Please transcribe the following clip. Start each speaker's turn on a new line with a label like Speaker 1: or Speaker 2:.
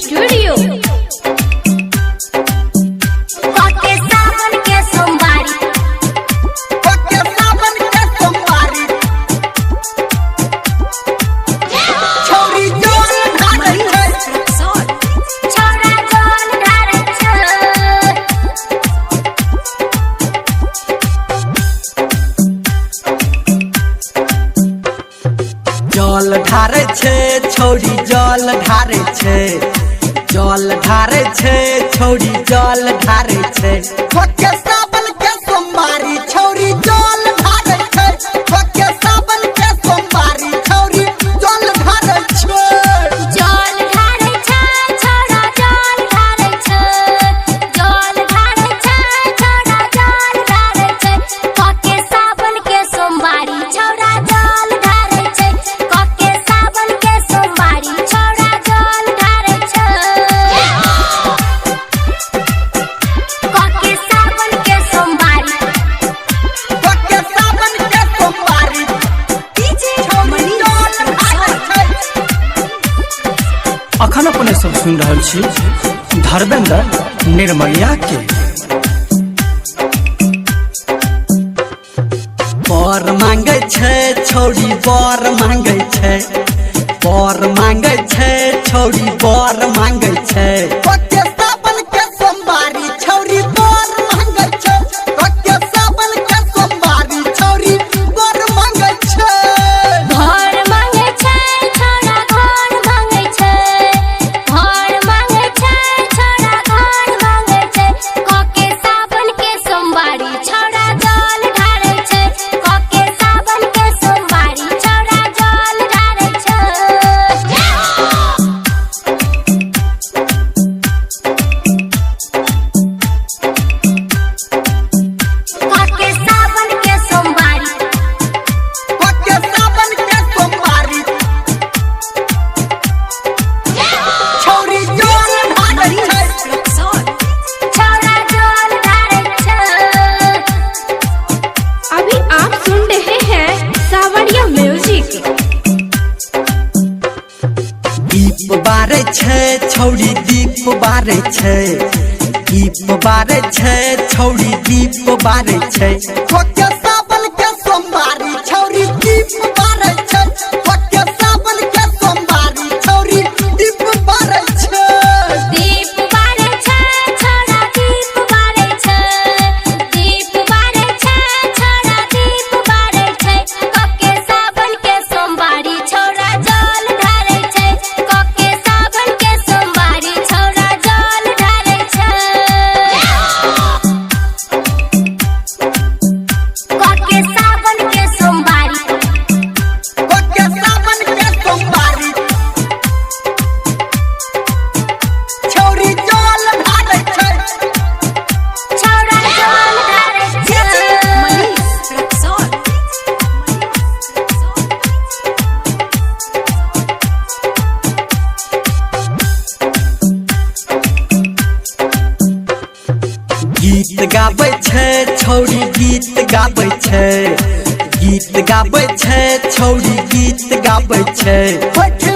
Speaker 1: Studio.
Speaker 2: जल ढारे छे छौरी जल ढारे छे, जल ढारे छे छौरी जल ढारे छे। होके सावन के सोमवारी छौरी जल ढारे छे, होके सावन के सोमवारी छौरी जल ढारे छे।
Speaker 1: जल ढारे छे छोरा जल ढारे छे, जल ढारे छे छोरा जल ढारे छे। होके सावन के सोमवारी छौरा जल ढारे छे, होके सावन के सोमवारी छौरा जल ढारे छे। होके सावन के सोमवारी,
Speaker 2: होके सावन के सोमवारी छौरी जल ढारे छे।
Speaker 3: अखन अपने सब सुन रहल छी धर्मेंद्र निर्मलिया के।
Speaker 2: बर मांगे छे छौरी बर मांगे छे, बर मांगे छे छौरी बर मांगे छे। होके सावन के सोमवारी छौरी बर मांगे छे, होके सावन के सोमवारी छौरी बर मांगे छे।
Speaker 1: घर मांगे छे छोरा घर मांगे छे, घर मांगे छे छोरा घर मांगे छे। होके सावन के सोमवारी छौरा जल ढारे छे, होके सावन के सोमवारी छौरा जल ढारे छे। होके सावन के सोमवारी,
Speaker 2: होके सावन के सोमवारी छौरी जल ढारे छे।
Speaker 1: छौरा जल ढारे छे।
Speaker 4: अभी आप सुन रहे हैं सावरिया म्यूजिक।
Speaker 2: दीप बारे छे छौरी दीप बारे छे, दीप बारे छे छौरी दीप बारे छे। होके सावन के सोमवारी छौरी दीप बारे छे, होके सावन के सोमवारी छौरी दीप बारे छे।
Speaker 1: दीप बारे छे छोरा दीप बारे छे, दीप बारे छे छोरा दीप बारे छे। होके सावन के सोमवारी छौरा जल ढारे छे, होके सावन के सोमवारी छौरा जल ढारे छे। होके सावन के सोमवारी,
Speaker 2: होके सावन के सोमवारी छौरी जल ढारे छे।
Speaker 1: छौरा जल ढारे छे।
Speaker 2: गीत गाबै छे छौरी गीत गाबै छे, गीत गाबै छे छौरी गीत गाबै छे। होके